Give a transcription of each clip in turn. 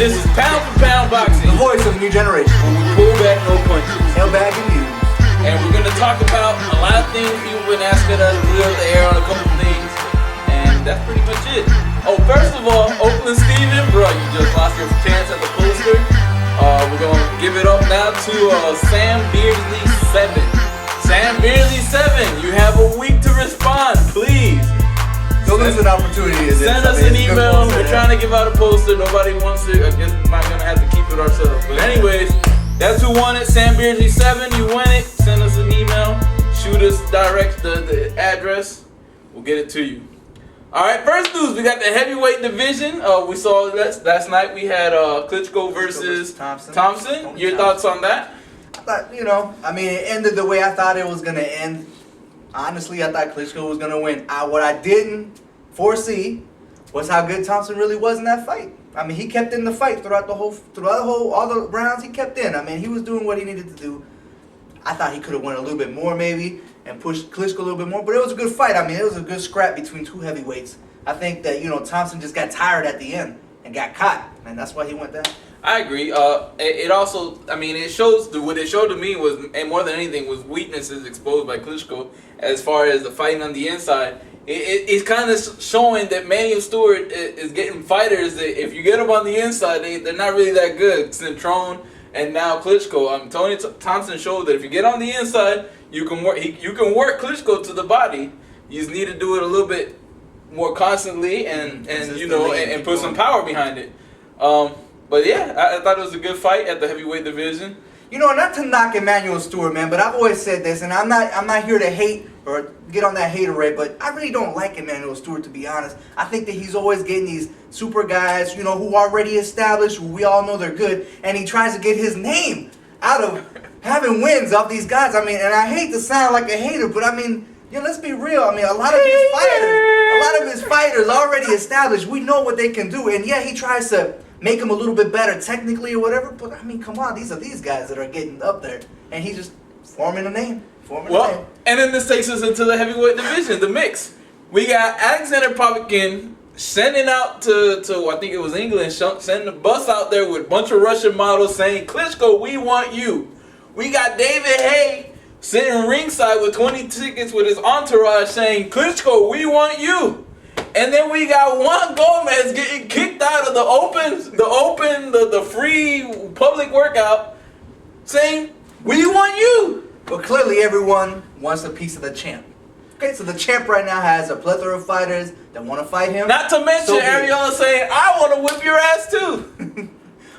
This is Pound for Pound Boxing. The voice of a new generation. When we pull back, no punches. Mailbag and news. And we're going to talk about a lot of things people have been asking us to clear the air on a couple things. And that's pretty much it. Oh, first of all, Oakland Steven, bro, you just lost your chance at the poster. We're going to give it up now to Sam Beardsley 7. Sam Beardsley 7, you have a week to respond, please. Don't lose an opportunity. Send us an email. We're trying to give out a poster. Nobody wants it. I guess we're not going to have to keep it ourselves. But anyways, that's who won it. Sam Beardsley 7, you win it. Send us an email. Shoot us direct the address. We'll get it to you. All right, first news. We got the heavyweight division. We saw last night. We had Klitschko versus Thompson. Your thoughts on that? I thought, it ended the way I thought it was going to end. Honestly, I thought Klitschko was going to win. What I didn't foresee was how good Thompson really was in that fight. I mean, he kept in the fight throughout all the rounds he kept in. I mean, he was doing what he needed to do. I thought he could have won a little bit more maybe and pushed Klitschko a little bit more, but it was a good fight. I mean, it was a good scrap between two heavyweights. I think that, Thompson just got tired at the end and got caught, and that's why he went down. I agree. It also, it shows, what it showed to me was, and more than anything, was weaknesses exposed by Klitschko as far as the fighting on the inside. It's kind of showing that Manuel Stewart is getting fighters that if you get them on the inside, they're not really that good. Centrone and now Klitschko. Tony Thompson showed that if you get on the inside, you can work. You can work Klitschko to the body. You just need to do it a little bit more constantly and put some power behind it. But yeah, I thought it was a good fight at the heavyweight division. Not to knock Emmanuel Stewart, man, but I've always said this, and I'm not here to hate or get on that haterade, but I really don't like Emmanuel Stewart, to be honest. I think that he's always getting these super guys, who already established, who we all know they're good, and he tries to get his name out of having wins off these guys. And I hate to sound like a hater, but let's be real. A lot of his fighters already established. We know what they can do, and yeah, he tries to make them a little bit better technically or whatever, but come on, these are these guys that are getting up there, and he's just forming a name. And then this takes us into the heavyweight division, the mix. We got Alexander Povetkin sending out to I think it was England, sending a bus out there with a bunch of Russian models saying, Klitschko, we want you. We got David Haye sitting ringside with 20 tickets with his entourage saying, Klitschko, we want you. And then we got Juan Gomez getting kicked out of the free public workout saying, we want you. But clearly everyone wants a piece of the champ. Okay, so the champ right now has a plethora of fighters that want to fight him. Not to mention Areola saying, I want to whip your ass too.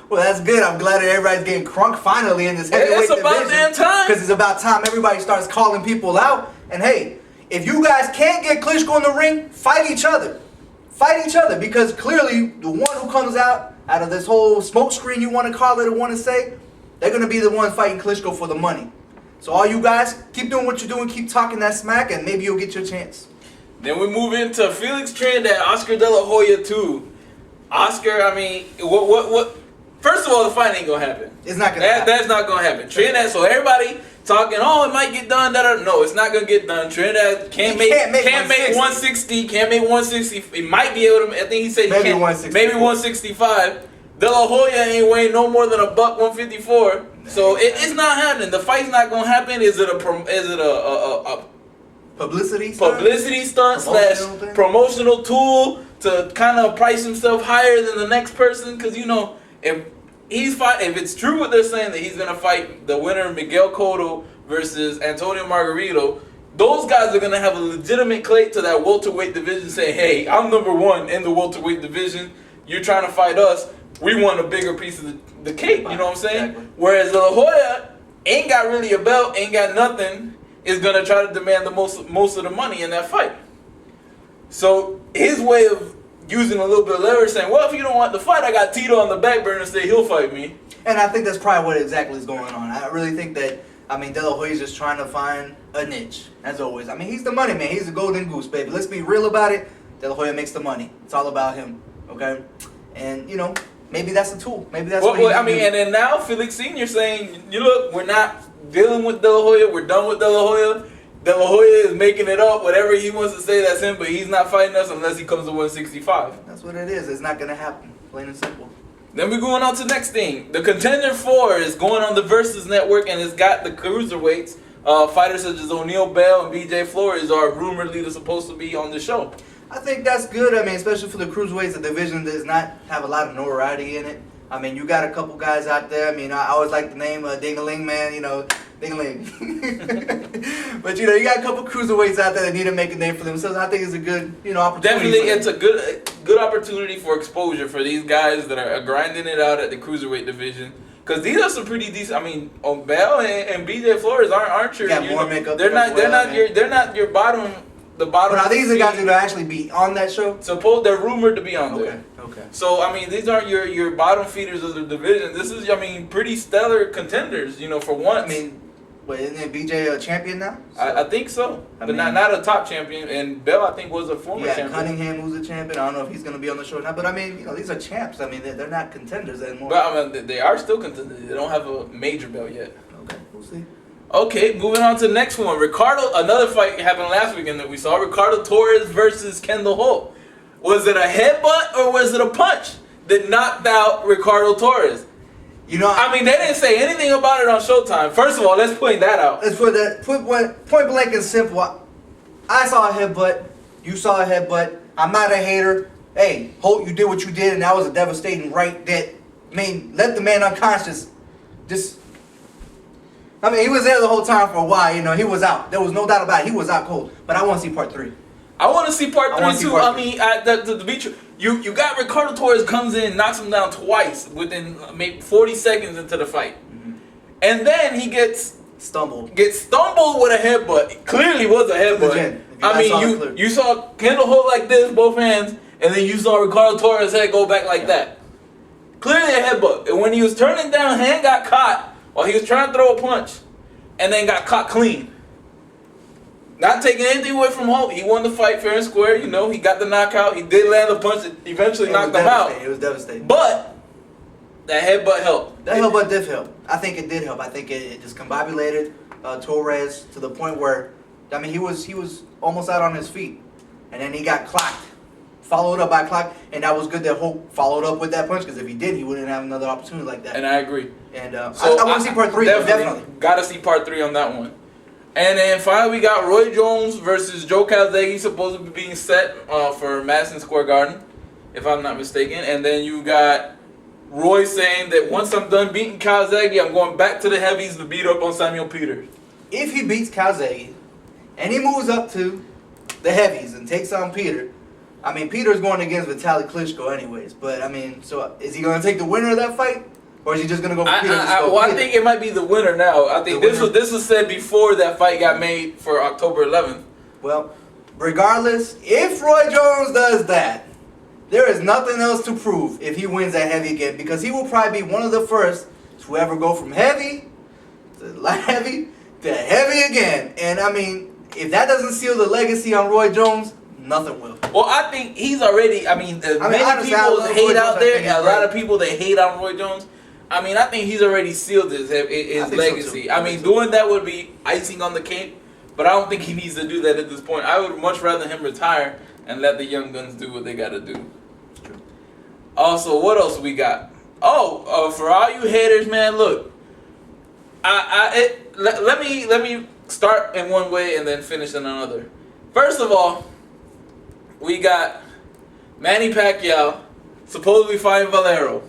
Well, that's good. I'm glad that everybody's getting crunk finally in this heavyweight division. It's about damn time. Because it's about time everybody starts calling people out. And hey, if you guys can't get Klitschko in the ring, fight each other. Fight each other, because clearly the one who comes out of this whole smoke screen, you want to call it or want to say, they're going to be the one fighting Klitschko for the money. So all you guys, keep doing what you're doing, keep talking that smack, and maybe you'll get your chance. Then we move into Felix Trinidad, Oscar De La Hoya 2. Oscar, what? First of all, the fight ain't going to happen. It's not going to happen. That's not going to happen. Trinidad, so everybody talking, it might get done. No, it's not gonna get done. Trinidad can't make 160. Can't make 160. He might be able to. I think he said maybe he can't. 165. Maybe 165. De La Hoya ain't weighing no more than $154. So it's not happening. The fight's not gonna happen. Is it a publicity stunt / promotional tool to kind of price himself higher than the next person? Because if it's true what they're saying that he's gonna fight the winner Miguel Cotto versus Antonio Margarito, those guys are gonna have a legitimate claim to that welterweight division, saying, "Hey, I'm number one in the welterweight division. You're trying to fight us. We want a bigger piece of the cake." You know what I'm saying? Exactly. Whereas De La Hoya ain't got really a belt, ain't got nothing, is gonna try to demand the most of the money in that fight. So his way of using a little bit of leverage, saying, well, if you don't want the fight, I got Tito on the back burner and say he'll fight me. And I think that's probably what exactly is going on. I really think that, De La Hoya's just trying to find a niche, as always. He's the money man. He's the golden goose, baby. Let's be real about it. De La Hoya makes the money. It's all about him, okay? And, maybe that's a tool. Maybe that's what and then now Felix Sr. saying, look, we're not dealing with De La Hoya. We're done with De La Hoya. De La Hoya is making it up. Whatever he wants to say, that's him. But he's not fighting us unless he comes to 165. That's what it is. It's not going to happen. Plain and simple. Then we're going on to the next thing. The Contender 4 is going on the Versus Network, and it's got the Cruiserweights. Fighters such as O'Neal Bell and BJ Flores are rumoredly supposed to be on the show. I think that's good. I mean, especially for the Cruiserweights, a division that does not have a lot of notoriety in it. I mean, you got a couple guys out there. I mean, I always like the name Ding-A-Ling, man. You know, Ding-A-Ling. But, you know, you got a couple Cruiserweights out there that need to make a name for themselves. I think it's a good, you know, opportunity. Definitely, it's a good opportunity for exposure for these guys that are grinding it out at the Cruiserweight division. Because these are some pretty decent. I mean, Bell and BJ Flores aren't your. Got more makeup. They're not your bottom. The bottom. But are these the guys who actually be on that show? Suppose they're rumored to be on there. Okay. So I mean, these aren't your bottom feeders of the division. This is, I mean, pretty stellar contenders. You know, for once. I mean, wait, isn't BJ a champion now? So, I think so, but not a top champion. And Bell, I think, was a former champion. Cunningham, who's a champion. I don't know if he's going to be on the show now. But I mean, you know, these are champs. I mean, they're not contenders anymore. But I mean, they are still contenders. They don't have a major belt yet. Okay, we'll see. Okay, moving on to the next one. Ricardo, another fight happened last weekend that we saw. Ricardo Torres versus Kendall Holt. Was it a headbutt or was it a punch that knocked out Ricardo Torres? You know, I mean, they didn't say anything about it on Showtime. First of all, let's point that out. Let's point blank and simple. I saw a headbutt. You saw a headbutt. I'm not a hater. Hey, Holt, you did what you did, and that was a devastating right that, I mean, left the man unconscious. I mean, he was there the whole time for a while. You know, he was out. There was no doubt about it. He was out cold. But I want to see part 3. I want to see part 3 too. I mean, to be true, you got Ricardo Torres comes in, knocks him down twice within maybe 40 seconds into the fight, and then he gets stumbled with a headbutt. It clearly was a headbutt. I mean, you saw Kendall Holt like this, both hands, and then you saw Ricardo Torres' head go back like that. Clearly a headbutt. And when he was turning down, hand got caught while he was trying to throw a punch, and then got caught clean. Not taking anything away from Holt. He won the fight fair and square. You know, he got the knockout. He did land the punch that eventually knocked him out. It was devastating. But that headbutt helped. That headbutt did help. I think it did help. I think it just combobulated Torres to the point where, I mean, he was almost out on his feet. And then he got clocked. Followed up by clock. And that was good that Holt followed up with that punch, because if he did, he wouldn't have another opportunity like that. And I agree. And so I want to see part 3. Definitely. Got to see part 3 on that one. And then finally we got Roy Jones versus Joe Calzaghe, supposed to be being set for Madison Square Garden, if I'm not mistaken. And then you got Roy saying that once I'm done beating Calzaghe, I'm going back to the heavies to beat up on Samuel Peters. If he beats Calzaghe and he moves up to the heavies and takes on Peter, I mean, Peter's going against Vitaly Klitschko anyways. But, I mean, so is he going to take the winner of that fight? Or is he just going to go for Peter? I think it might be the winner now. I think this was said before that fight got made for October 11th. Well, regardless, if Roy Jones does that, there is nothing else to prove if he wins at heavy again, because he will probably be one of the first to ever go from heavy to light heavy to heavy again. And, I mean, if that doesn't seal the legacy on Roy Jones, nothing will. Well, I think he's already, many people hate out there, a lot of people that hate on Roy Jones. I mean, I think he's already sealed his legacy. So I mean, doing that would be icing on the cake, but I don't think he needs to do that at this point. I would much rather him retire and let the young guns do what they got to do. True. Also, what else we got? For all you haters, man, look. Let me start in one way and then finish in another. First of all, we got Manny Pacquiao supposedly fighting Valero.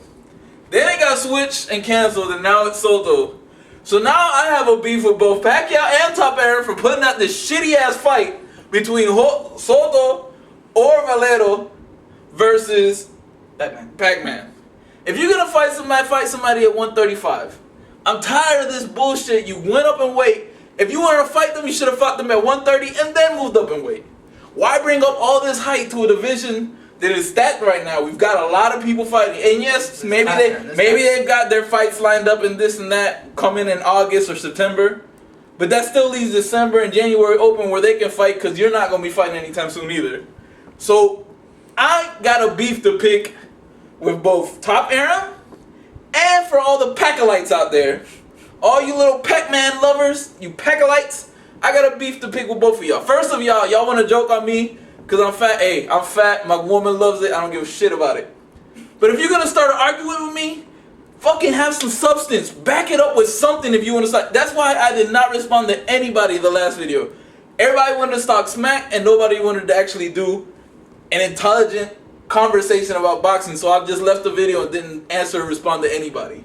Then it got switched and canceled, and now it's Soto. So now I have a beef with both Pacquiao and Top Aaron for putting out this shitty-ass fight between Soto or Valero versus Pac-Man. If you're going to fight somebody at 135. I'm tired of this bullshit. You went up in weight. If you want to fight them, you should have fought them at 130 and then moved up in weight. Why bring up all this height to a division that is stacked right now? We've got a lot of people fighting, and yes, maybe they've got their fights lined up and this and that coming in August or September, but that still leaves December and January open where they can fight, because you're not gonna be fighting anytime soon either. So I got a beef to pick with both Top Aaron and for all the Packalites out there, all you little Pac-Man lovers, you Packalites. I got a beef to pick with both of y'all. First of y'all want to joke on me because I'm fat. Hey, I'm fat. My woman loves it. I don't give a shit about it. But if you're gonna start arguing with me, fucking have some substance. Back it up with something if you want to start. That's why I did not respond to anybody in the last video. Everybody wanted to talk smack, and nobody wanted to actually do an intelligent conversation about boxing. So I just left the video and didn't answer or respond to anybody.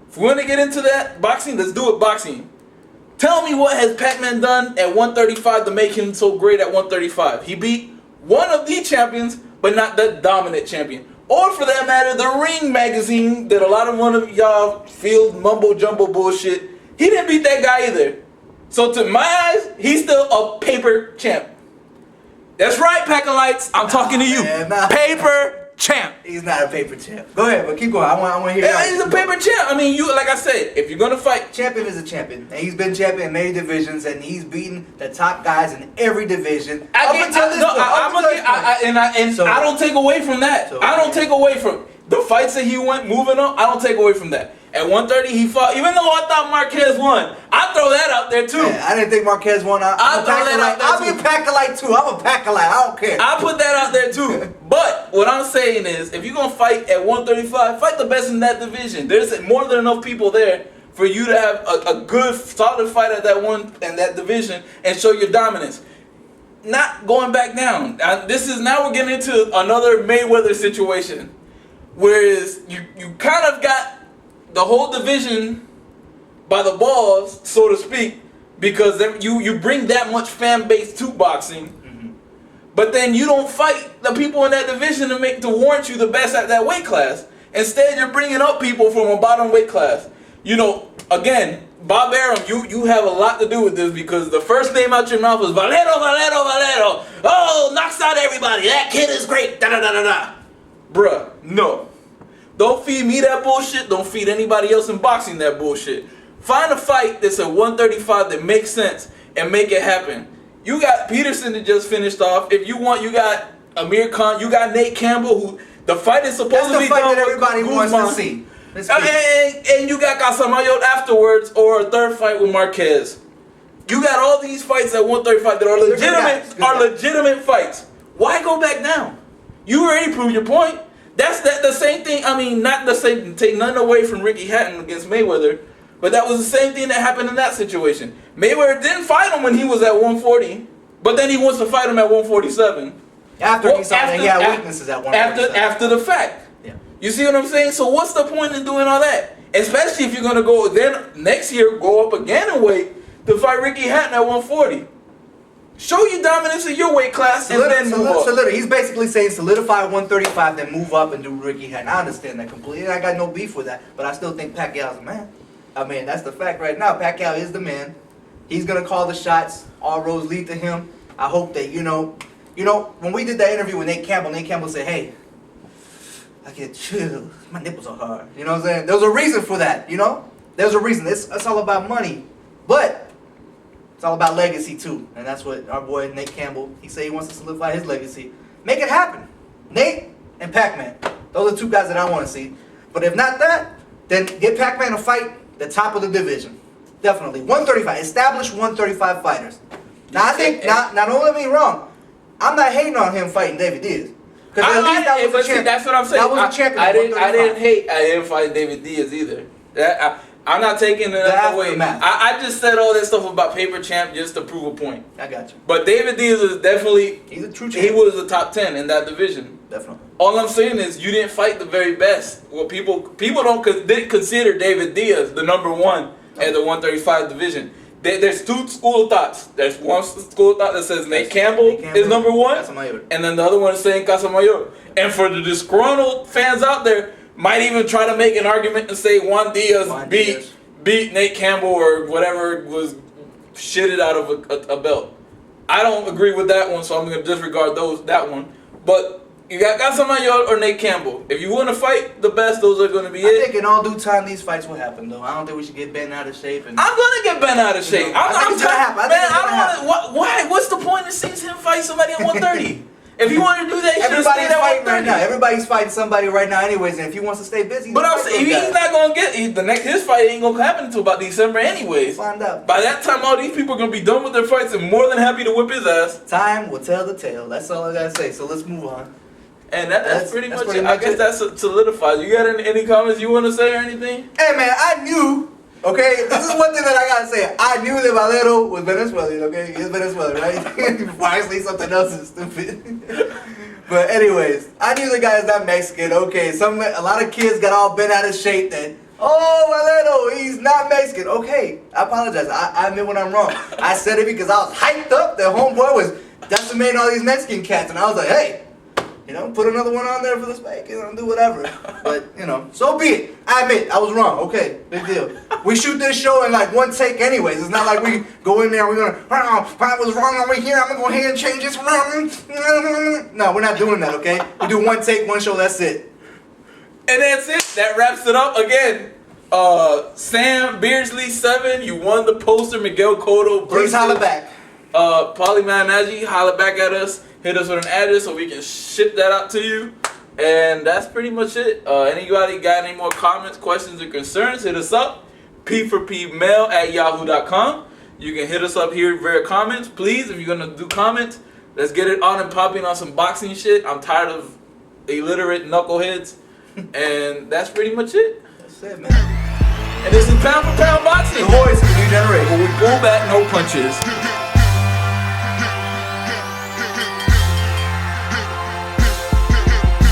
If we want to get into that boxing, let's do it boxing. Tell me what has Pac-Man done at 135 to make him so great at 135. He beat one of the champions, but not the dominant champion. Or for that matter, the Ring magazine that a lot of one of y'all feel mumbo jumbo bullshit. He didn't beat that guy either. So to my eyes, he's still a paper champ. That's right, Pack of Lights. I'm talking to you. Man, paper champ. He's not a paper champ. Go ahead, but keep going. I want to hear. Yeah, he's a paper champ. I mean, you like I said, if you're gonna fight, champion is a champion, and he's been champion in many divisions, and he's beaten the top guys in every division. I don't take away from that. I don't take away from the fights that he went moving on. I don't take away from that. At 130, he fought. Even though I thought Marquez won, I throw that out there too. Yeah, I didn't think Marquez won. I'll be a Pack-A-Light too. I'm a Pack-A-Light. I don't care. I put that out there too. But what I'm saying is, if you're gonna fight at 135, fight the best in that division. There's more than enough people there for you to have a good, solid fight at that one in that division and show your dominance. Not going back down. Now we're getting into another Mayweather situation, whereas you kind of got the whole division by the balls, so to speak, because you bring that much fan base to boxing, but then you don't fight the people in that division to warrant you the best at that weight class. Instead, you're bringing up people from a bottom weight class. You know, again, Bob Arum, you have a lot to do with this because the first name out your mouth was Valero. Oh, knocks out everybody. That kid is great. Da da da da da. Bruh, no. Don't feed me that bullshit. Don't feed anybody else in boxing that bullshit. Find a fight that's at 135 that makes sense and make it happen. You got Peterson that just finished off. If you want, you got Amir Khan. You got Nate Campbell, who the fight is supposed to be done. That's the fight that everybody wants to see. And you got Casamayo afterwards, or a third fight with Marquez. You got all these fights at 135 that are legitimate fights. Why go back down? You already proved your point. That's the same thing. I mean, not the same. Take nothing away from Ricky Hatton against Mayweather, but that was the same thing that happened in that situation. Mayweather didn't fight him when he was at 140, but then he wants to fight him at 147. After he saw that he had weaknesses at 147. After the fact. Yeah. You see what I'm saying? So what's the point in doing all that? Especially if you're gonna go then next year go up again and weight to fight Ricky Hatton at 140. Show your dominance in your weight class and then move up. He's basically saying solidify 135, then move up and do Ricky Hatton. I understand that completely. I got no beef with that, but I still think Pacquiao's the man. I mean, that's the fact right now. Pacquiao is the man. He's gonna call the shots. All roads lead to him. I hope that you know, when we did that interview with Nate Campbell said, "Hey, I get chills. My nipples are hard." You know what I'm saying? There was a reason for that. You know, there's a reason. It's all about money, but it's all about legacy too, and that's what our boy Nate Campbell, he said he wants to solidify his legacy. Make it happen. Nate and Pac-Man. Those are two guys that I want to see. But if not that, then get Pac-Man to fight the top of the division. Definitely. 135. Establish 135 fighters. Now I think, now don't let me wrong, I'm not hating on him fighting David Diaz. Because at least that was a champion. That's what I'm saying. That was a champion. I didn't fight David Diaz either. I'm not taking it away. I just said all that stuff about paper champ just to prove a point. I got you. But David Diaz is definitely, he's a true champion. He was the top 10 in that division. Definitely. All I'm saying is you didn't fight the very didn't consider David Diaz the number one at the 135 division. There's two school of thoughts. There's one school of thought that says Nate Campbell is number one, and then the other one is saying Casamayor. And for the disgruntled fans out there, might even try to make an argument and say Juan Diaz beat Nate Campbell or whatever was shitted out of a belt. I don't agree with that one, so I'm going to disregard that one. But you got Casamayor or Nate Campbell. If you want to fight the best, those are going to be it. I think in all due time these fights will happen, though. I don't think we should get bent out of shape. I'm going to get bent out of shape. I think it's going to happen. Why? What's the point of seeing him fight somebody at 130? If you want to do that, he should stay at 130. Right now. Everybody's fighting somebody right now, anyways. And if he wants to stay busy, but I'm saying he's not gonna his fight ain't gonna happen until about December, anyways. Find out. By that time, all these people are gonna be done with their fights and more than happy to whip his ass. Time will tell the tale. That's all I gotta say. So let's move on. And that's pretty much it. I guess that solidifies. You got any comments you want to say or anything? Hey man, I knew. Okay, this is one thing that I gotta say. I knew that Valero was Venezuelan. Okay, he's Venezuelan, right? Why say something else is stupid? But anyways, I knew the guy's not Mexican. Okay, a lot of kids got all bent out of shape that. Oh, Valero, he's not Mexican. Okay, I apologize. I admit when I'm wrong. I said it because I was hyped up that homeboy was decimating all these Mexican cats, and I was like, hey. Put another one on there for the spike, do whatever. But, so be it. I admit, I was wrong. Okay, big deal. We shoot this show in like one take anyways. It's not like we go in there and we're going to, I was wrong over here, I'm going to go ahead and change this around. No, we're not doing that, okay? We do one take, one show, that's it. And that's it. That wraps it up. Again, Sam Beardsley 7, you won the poster. Miguel Cotto. Please holla back. Polyman Nagy, holla back at us. Hit us with an address so we can ship that out to you. And that's pretty much it. Anybody got any more comments, questions, or concerns, hit us up. P4P mail@yahoo.com. You can hit us up here via comments. Please, if you're going to do comments, let's get it on and popping on some boxing shit. I'm tired of illiterate knuckleheads. And that's pretty much it. That's it, man. And this is Pound for Pound Boxing. The voice of the new generation. Where we pull back, no punches.